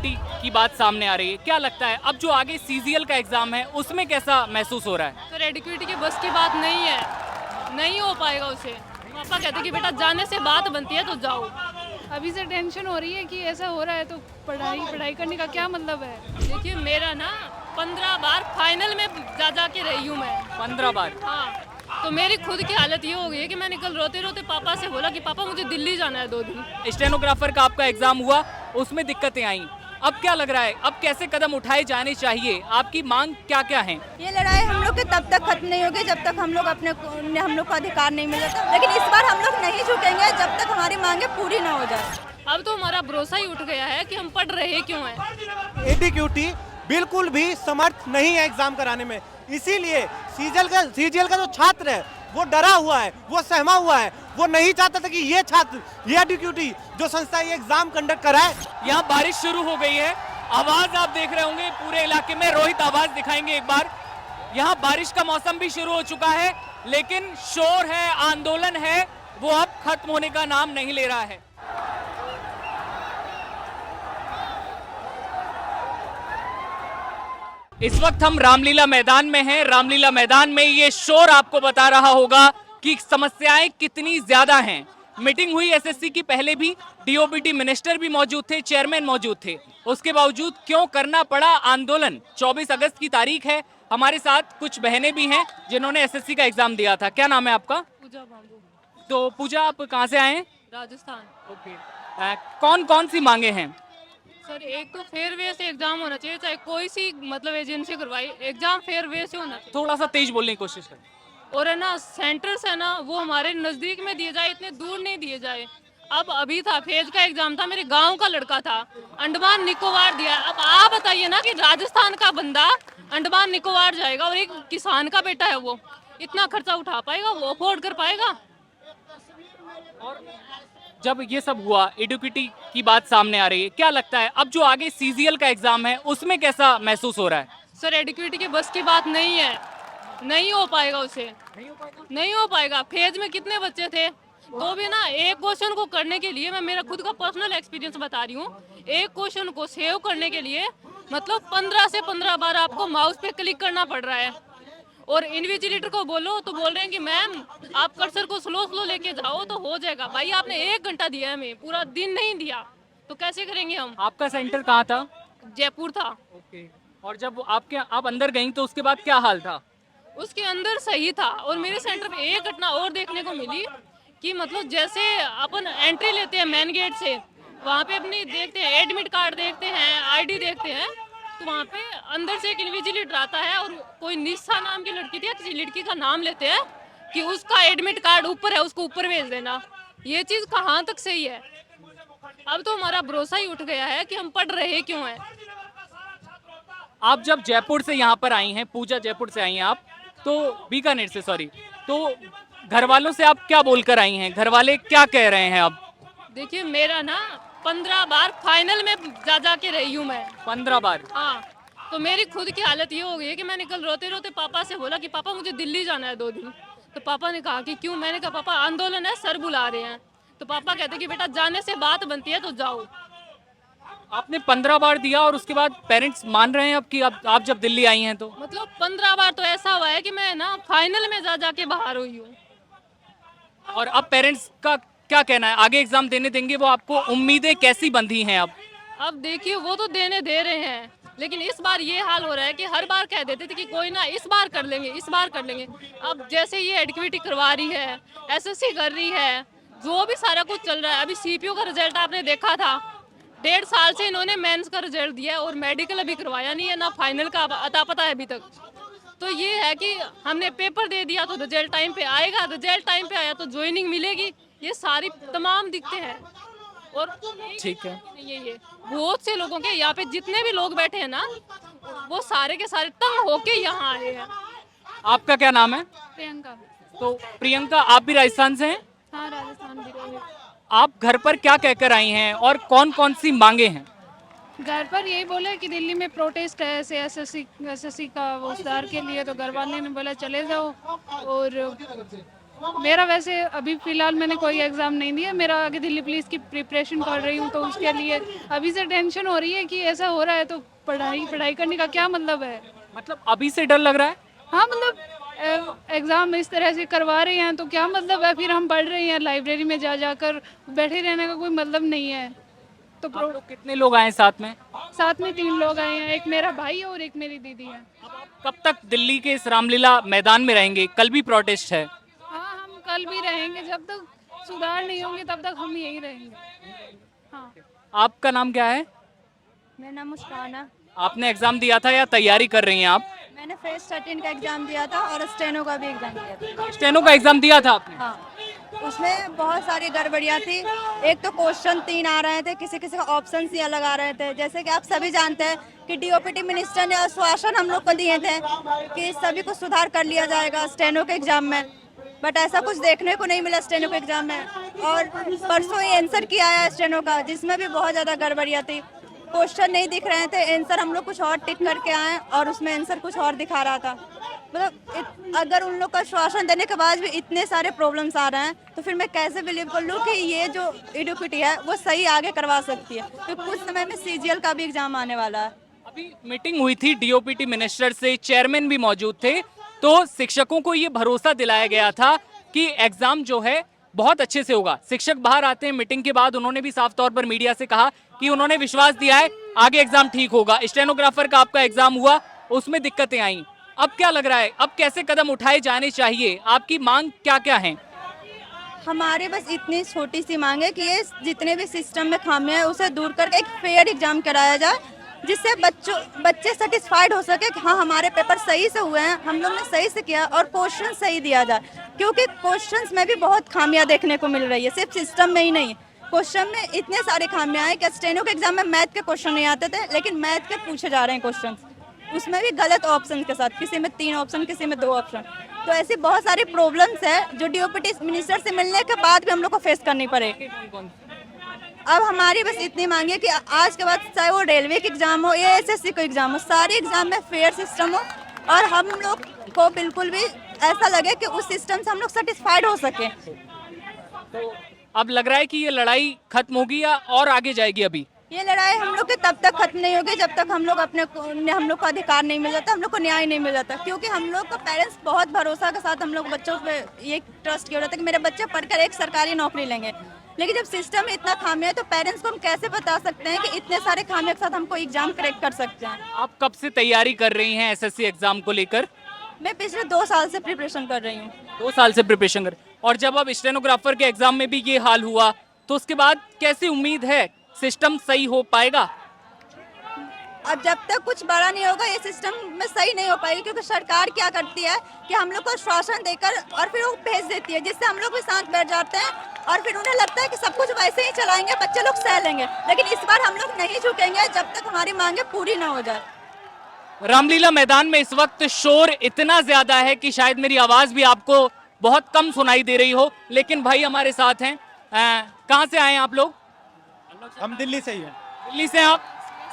एडिक्विटी की बात सामने आ रही है, क्या लगता है अब जो आगे सीजीएल का एग्जाम है उसमें कैसा महसूस हो रहा है? सर एडिक्विटी की बस की बात नहीं है, नहीं हो पाएगा उसे। पापा कहते हैं कि बेटा जाने से बात बनती है तो जाओ। अभी से टेंशन हो रही है कि ऐसा हो रहा है तो पढ़ाई करने का क्या मतलब है। देखिए मेरा ना 15 बार फाइनल में जा के रही हूँ मैं। 15 बार? हाँ, तो मेरी खुद की हालत ये हो गई है कि मैंने कल रोते रोते पापा से बोला कि पापा मुझे दिल्ली जाना है 2 दिन। स्टेनोग्राफर का आपका एग्जाम हुआ, उसमें दिक्कतें आई, अब क्या लग रहा है, अब कैसे कदम उठाए जाने चाहिए, आपकी मांग क्या क्या है? ये लड़ाई हम लोग के तब तक खत्म नहीं होगी जब तक हम लोग हम लोग को अधिकार नहीं मिला था, लेकिन इस बार हम लोग नहीं झुकेंगे जब तक हमारी मांगे पूरी ना हो जाए। अब तो हमारा भरोसा ही उठ गया है कि हम पढ़ रहे क्यों हैं। एडीक्यूटी बिल्कुल भी समर्थ नहीं है एग्जाम कराने में, इसीलिए सीजीएल का जो छात्र है वो डरा हुआ है, वो सहमा हुआ है, वो नहीं चाहता था कि ये छात्र, ये एडीक्यूटी जो संस्था ये एग्जाम कंडक्ट कराए। यहाँ बारिश शुरू हो गई है, आवाज आप देख रहे होंगे पूरे इलाके में, रोहित आवाज दिखाएंगे एक बार। यहाँ बारिश का मौसम भी शुरू हो चुका है, लेकिन शोर है, आंदोलन है, वो अब खत्म होने का नाम नहीं ले रहा है। इस वक्त हम रामलीला मैदान में हैं। रामलीला मैदान में ये शोर आपको बता रहा होगा कि समस्याएं कितनी ज्यादा हैं। मीटिंग हुई एसएससी की, पहले भी डीओबीटी मिनिस्टर भी मौजूद थे, चेयरमैन मौजूद थे, उसके बावजूद क्यों करना पड़ा आंदोलन? 24 अगस्त की तारीख है। हमारे साथ कुछ बहनें भी हैं जिन्होंने एसएससी का एग्जाम दिया था। क्या नाम है आपका? पूजा बाबू। तो पूजा, आप कहाँ से आए हैं? राजस्थान। ओके। कौन कौन सी मांगे हैं? सर एक तो फेयर वे से एग्जाम होना चाहिए, चाहे कोई सी मतलब एजेंसी करवाई, एग्जाम फेयर वे से होना चाहिए। थोड़ा सा तेज बोलने की कोशिश करें। और है ना सेंटर्स है ना वो हमारे नजदीक में दिए जाए, इतने दूर नहीं दिए जाए। अब अभी था फेज का एग्जाम था, मेरे गांव का लड़का था, अंडमान निकोबार दिया। अब आप बताइए ना कि राजस्थान का बंदा अंडमान निकोबार जाएगा और एक किसान का बेटा है, वो इतना खर्चा उठा पाएगा, वो अफोर्ड कर पाएगा? जब ये सब हुआ, एडुकेटी की बात सामने आ रही है, क्या लगता है अब जो आगे सीजीएल का एग्जाम है उसमें कैसा महसूस हो रहा है? सर एडिक्विटी की बस की बात नहीं है, नहीं हो पाएगा उसे, नहीं हो पाएगा। फेज में कितने बच्चे थे, तो भी ना एक क्वेश्चन को करने के लिए, मैं मेरा खुद का पर्सनल एक्सपीरियंस बता रही हूँ, एक क्वेश्चन को सेव करने के लिए मतलब 15 से 15 बार आपको माउस पे क्लिक करना पड़ रहा है। और इन्विजिलेटर को बोलो तो बोल रहे हैं कि मैम आप कर्सर को स्लो स्लो लेके जाओ तो हो जाएगा। भाई आपने 1 घंटा दिया है, हमें पूरा दिन नहीं दिया, तो कैसे करेंगे हम? आपका सेंटर कहाँ था? जयपुर था। ओके। और जब आप अंदर गई तो उसके बाद क्या हाल था? उसके अंदर सही था। और मेरे सेंटर पे एक घटना और देखने को मिली कि मतलब जैसे अपन एंट्री लेते हैं मेन गेट से, वहाँ पे अपनी देखते हैं एडमिट कार्ड देखते हैं, आईडी देखते हैं, तो वहाँ पे अंदर से एक इन्विजिलेटर आता है और कोई निशा नाम की लड़की थी, किसी लड़की का नाम लेते हैं कि उसका एडमिट कार्ड ऊपर है, उसको ऊपर भेज देना। ये चीज़ कहाँ तक सही है? अब तो हमारा भरोसा ही उठ गया है कि हम पढ़ रहे क्यों हैं। आप जब जयपुर से यहाँ पर आई हैं, पूजा जयपुर से आई हैं आप, तो बीकानेर से, सॉरी, तो घर वालों से आप क्या बोलकर आई हैं? घर वाले क्या कह रहे हैं अब? देखिए मेरा ना 15 बार फाइनल में जा के रही हूँ मैं। 15 बार? हाँ, तो मेरी खुद की हालत ये हो गई है कि मैंने कल रोते रोते पापा से बोला कि पापा मुझे दिल्ली जाना है 2 दिन। तो पापा ने कहा कि क्यों? मैंने कहा पापा आंदोलन है, सर बुला रहे हैं। तो पापा कहते कि बेटा जाने से बात बनती है तो जाओ। आपने 15 बार दिया और उसके बाद पेरेंट्स मान रहे हैं अब कि अब आप जब दिल्ली आई हैं तो? मतलब 15 बार तो ऐसा हुआ है कि मैं ना फाइनल में जा के बाहर हुई हूँ। और अब पेरेंट्स का क्या कहना है, आगे एग्जाम देने देंगे वो आपको? उम्मीदें कैसी बंधी हैं अब? अब देखिए वो तो देने दे रहे हैं, लेकिन इस बार ये हाल हो रहा है कि हर बार कह देते थे कि कोई ना इस बार कर लेंगे, इस बार कर लेंगे। अब जैसे ये एडमिट करवा रही है, एसएससी कर रही है, जो भी सारा कुछ चल रहा है, अभी सीपीयू का रिजल्ट आपने देखा था, 1.5 साल से इन्होंने मेंस का रिजल्ट दिया है और मेडिकल अभी करवाया नहीं है, ना फाइनल का अता पता है अभी तक। तो ये है कि हमने पेपर दे दिया तो रिजल्ट टाइम पे आएगा, रिजल्ट टाइम पे आया तो ज्वाइनिंग मिलेगी, ये सारी तमाम दिखते हैं। और ठीक है, ये बहुत से लोगों के यहाँ पे जितने भी लोग बैठे हैं ना, वो सारे के सारे तंग होके यहाँ आए हैं। आपका क्या नाम है? प्रियंका। तो प्रियंका, आप भी राजस्थान से हैं? हाँ, राजस्थान भी। आप घर पर क्या कहकर आई हैं और कौन कौन सी मांगे हैं? घर पर यही बोले कि दिल्ली में प्रोटेस्ट है ऐसे एसएससी का वो सुधार के लिए, तो घर वाले ने बोला चले जाओ। मेरा वैसे अभी फ़िलहाल मैंने कोई एग्ज़ाम नहीं दिया, मेरा आगे दिल्ली पुलिस की प्रिपरेशन कर रही हूँ, तो उसके लिए अभी से टेंशन हो रही है कि ऐसा हो रहा है तो पढ़ाई पढ़ाई करने का क्या मतलब है। मतलब अभी से डर लग रहा है? हाँ मतलब एग्ज़ाम इस तरह से करवा रहे हैं तो क्या मतलब है, फिर हम पढ़ रहे हैं लाइब्रेरी में जा जाकर, बैठे रहने का कोई मतलब नहीं है। तो आप लोग कितने लोग आए साथ में? साथ में 3 लोग आए हैं, एक मेरा भाई है और एक मेरी दीदी है। कब तक दिल्ली के इस रामलीला मैदान में रहेंगे? कल भी प्रोटेस्ट है। हाँ हम कल भी रहेंगे, जब तक सुधार नहीं होंगे तब तक हम यहीं रहेंगे। हाँ आपका नाम क्या है? मेरा नाम मुस्कान है। आपने एग्जाम दिया था या तैयारी कर रही हैं आप? मैंने फेस 13 का एग्ज़ाम दिया था और स्टेनो का भी एग्ज़ाम दिया था। स्टेनो का एग्जाम दिया था आपने? हाँ, उसमें बहुत सारी गड़बड़ियाँ थी। एक तो क्वेश्चन 3 आ रहे थे, किसी किसी का ऑप्शन ही अलग आ रहे थे। जैसे कि आप सभी जानते हैं कि डीओपीटी मिनिस्टर ने आश्वासन हम लोग को दिए थे कि सभी को सुधार कर लिया जाएगा स्टेनो के एग्जाम में, बट ऐसा कुछ देखने को नहीं मिला स्टेनो के एग्जाम में। और परसों ही आंसर किया है स्टेनो का, जिसमें भी बहुत ज़्यादा गड़बड़ियाँ थी। क्वेश्चन नहीं दिख रहे थे, आंसर हम लोग कुछ और टिक करके आए और उसमें आंसर कुछ और दिखा रहा था। मतलब अगर उन लोग का आश्वासन देने के बाद भी इतने सारे प्रॉब्लम्स आ रहे हैं तो फिर मैं कैसे बिलीव कर लूँ कि ये जो एडुकेटी है वो सही आगे करवा सकती है, क्योंकि कुछ समय में सीजीएल का भी एग्जाम आने वाला है। अभी मीटिंग हुई थी डीओपीटी मिनिस्टर से, चेयरमैन भी मौजूद थे, तो शिक्षकों को ये भरोसा दिलाया गया था कि एग्जाम जो है बहुत अच्छे से होगा। शिक्षक बाहर आते हैं मीटिंग के बाद, उन्होंने भी साफ तौर पर मीडिया से कहा कि उन्होंने विश्वास दिया है आगे एग्जाम ठीक होगा। स्टेनोग्राफर का आपका एग्जाम हुआ, उसमें दिक्कतें आई, अब क्या लग रहा है, अब कैसे कदम उठाए जाने चाहिए? आपकी मांग क्या क्या है? हमारे बस इतनी छोटी सी मांग है कि ये जितने भी सिस्टम में खामियां हैं उसे दूर करके एक फेयर एग्जाम कराया जाए, जिससे बच्चे सेटिस्फाइड हो सके कि हाँ हमारे पेपर सही से हुए हैं, हम लोग ने सही से किया और क्वेश्चन सही दिया जाए। क्योंकि क्वेश्चंस में भी बहुत खामियां देखने को मिल रही है, सिर्फ सिस्टम में ही नहीं। क्वेश्चन में इतने सारे खामियां हैं कि स्टेनो के एग्जाम में मैथ के क्वेश्चन नहीं आते थे, लेकिन मैथ के पूछे जा रहे हैं क्वेश्चन, उसमें भी गलत ऑप्शन के साथ, किसी में 3 ऑप्शन किसी में 2 ऑप्शन। तो ऐसी बहुत सारी प्रॉब्लम्स है जो डीओपीटी मिनिस्टर से मिलने के बाद भी हम लोग को फेस करनी पड़ेगी। अब हमारी बस इतनी मांग है कि आज के बाद चाहे वो रेलवे का एग्जाम हो या एसएससी का एग्जाम हो, सारे एग्जाम में फेयर सिस्टम हो और हम लोग को बिल्कुल भी ऐसा लगे कि उस सिस्टम से हम लोग सेटिस्फाइड हो सके। तो अब लग रहा है कि ये लड़ाई खत्म होगी या और आगे जाएगी? अभी ये लड़ाई हम लोग के तब तक खत्म नहीं होगी जब तक हम लोग हम लोग को अधिकार नहीं मिल जाता, हम लोग को न्याय नहीं मिल जाता। क्योंकि हम लोग को पेरेंट्स बहुत भरोसा के साथ हम लोग बच्चों पे ये ट्रस्ट किया जाता है कि मेरे बच्चे पढ़कर एक सरकारी नौकरी लेंगे, लेकिन जब सिस्टम में इतना खामियां है तो पेरेंट्स को हम कैसे बता सकते हैं कि इतने सारे खामियों के साथ हमको एग्जाम क्रैक कर सकते हैं। आप कब से तैयारी कर रही हैं एसएससी एग्जाम को लेकर? मैं पिछले 2 साल से प्रिपरेशन कर रही हूँ। 2 साल से प्रिपरेशन कर, और जब अब स्टेनोग्राफर के एग्जाम में भी ये हाल हुआ तो उसके बाद कैसी उम्मीद है सिस्टम सही हो पाएगा? अब जब तक कुछ बड़ा नहीं होगा ये सिस्टम में सही नहीं हो पाएगी, क्योंकि सरकार क्या करती है कि हम लोग को आश्वासन देकर और फिर वो भेज देती है, जिससे हम लोग भी शांत बैठ जाते हैं और फिर उन्हें लगता है कि सब कुछ वैसे ही चलाएंगे, बच्चे लोग सह लेंगे। लेकिन इस बार हम लोग नहीं झुकेंगे जब तक हमारी मांगे पूरी ना हो जाए। रामलीला मैदान में इस वक्त शोर इतना ज्यादा है कि शायद मेरी आवाज भी आपको बहुत कम सुनाई दे रही हो, लेकिन भाई हमारे साथ हैं। कहाँ से आए हैं आप लोग? हम दिल्ली से ही हैं। दिल्ली से आप?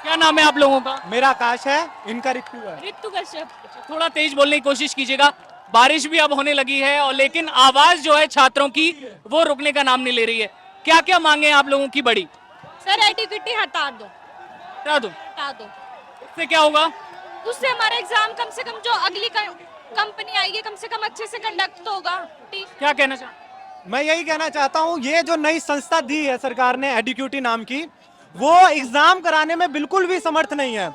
क्या नाम है आप लोगों का? मेरा आकाश है, इनका रितु है। ऋतु कश्यप। थोड़ा तेज बोलने की कोशिश कीजिएगा, बारिश भी अब होने लगी है और लेकिन आवाज जो है छात्रों की वो रुकने का नाम नहीं ले रही है। क्या क्या मांगे हैं आप लोगों की बड़ी? सर एडुकेटी हटा दो, बता दो, हटा दो। इससे क्या होगा? उससे हमारा एग्जाम कम से कम जो अगली कंपनी आएगी कम से कम अच्छे से कंडक्ट तो होगा। क्या कहना चाहते? मैं यही कहना चाहता हूँ, ये जो नई संस्था दी है सरकार ने एडुकेटी नाम की, वो एग्जाम कराने में बिल्कुल भी समर्थ नहीं है।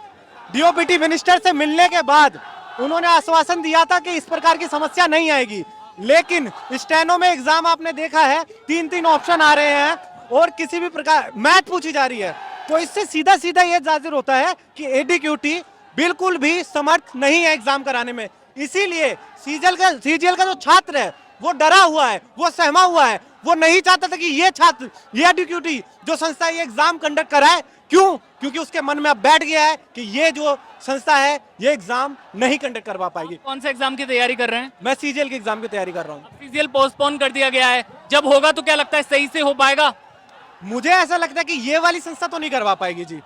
डीओपीटी मिनिस्टर से मिलने के बाद उन्होंने आश्वासन दिया था कि इस प्रकार की समस्या नहीं आएगी, लेकिन स्टेनो में एग्जाम आपने देखा है 3-3 ऑप्शन आ रहे हैं और किसी भी प्रकार मैथ पूछी जा रही है। तो इससे सीधा सीधा ये जाहिर होता है कि एडुकेटी बिल्कुल भी समर्थ नहीं है एग्जाम कराने में। इसीलिए सीजीएल का जो छात्र है वो डरा हुआ है, वो सहमा हुआ है, वो नहीं चाहता था कि ये छात्र, ये एडुकेटी जो संस्था ये एग्जाम कंडक्ट कराए। क्यों? क्योंकि उसके मन में अब बैठ गया है कि ये जो संस्था है ये एग्जाम नहीं कंडक्ट करवा पाएगी। कौन से एग्जाम की तैयारी कर रहे हैं? मैं सीजीएल के एग्जाम की तैयारी कर रहा हूँ। सीजीएल पोस्टपोन कर दिया गया है, जब होगा तो क्या लगता है सही से हो पाएगा? मुझे ऐसा लगता है कि ये वाली संस्था तो नहीं करवा पाएगी जी,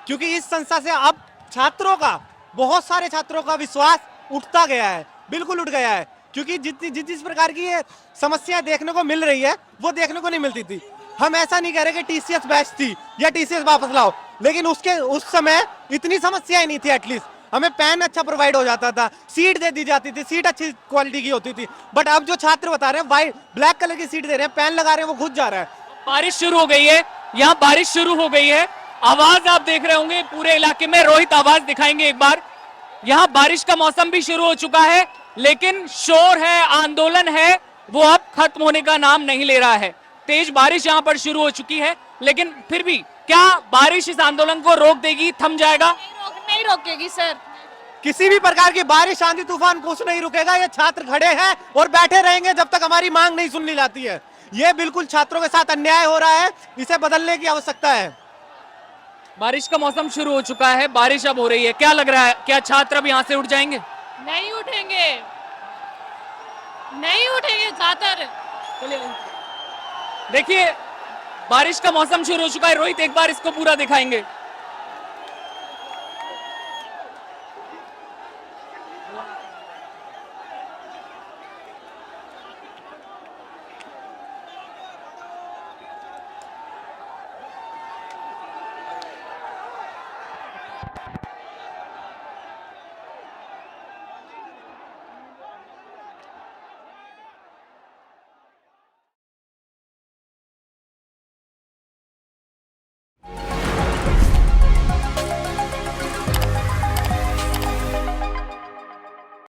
क्योंकि इस संस्था से अब छात्रों का, बहुत सारे छात्रों का विश्वास उठता गया है, बिल्कुल उठ गया है। क्योंकि जिस प्रकार की ये समस्याएं देखने को मिल रही है वो देखने को नहीं मिलती थी। हम ऐसा नहीं कह रहे कि टीसीएस बेस्ट थी या टीसीएस वापस लाओ, लेकिन उस समय इतनी समस्याएं नहीं थी। एटलीस्ट हमें पेन अच्छा प्रोवाइड हो जाता था, सीट दे दी जाती थी, सीट अच्छी क्वालिटी की होती थी। बट अब जो छात्र बता रहे हैं वाइट ब्लैक कलर की सीट दे रहे हैं, पेन लगा रहे हैं, वो घुस जा रहा है। बारिश शुरू हो गई है, यहाँ बारिश शुरू हो गई है। आवाज आप देख रहे होंगे पूरे इलाके में। रोहित आवाज दिखाएंगे एक बार। यहाँ बारिश का मौसम भी शुरू हो चुका है, लेकिन शोर है, आंदोलन है, वो अब खत्म होने का नाम नहीं ले रहा है। तेज बारिश यहाँ पर शुरू हो चुकी है, लेकिन फिर भी क्या बारिश इस आंदोलन को रोक देगी, थम जाएगा? नहीं रोकेगी सर। किसी भी प्रकार की बारिश, आंधी तूफान कुछ नहीं रुकेगा। ये छात्र खड़े हैं और बैठे रहेंगे जब तक हमारी मांग नहीं सुन ली जाती है। ये बिल्कुल छात्रों के साथ अन्याय हो रहा है, इसे बदलने की आवश्यकता है। बारिश का मौसम शुरू हो चुका है, बारिश अब हो रही है। क्या लग रहा है, क्या छात्र अब यहाँ से उठ जाएंगे? नहीं उठेंगे, नहीं उठेंगे छात्र। देखिए बारिश का मौसम शुरू हो चुका है। रोहित एक बार इसको पूरा दिखाएंगे।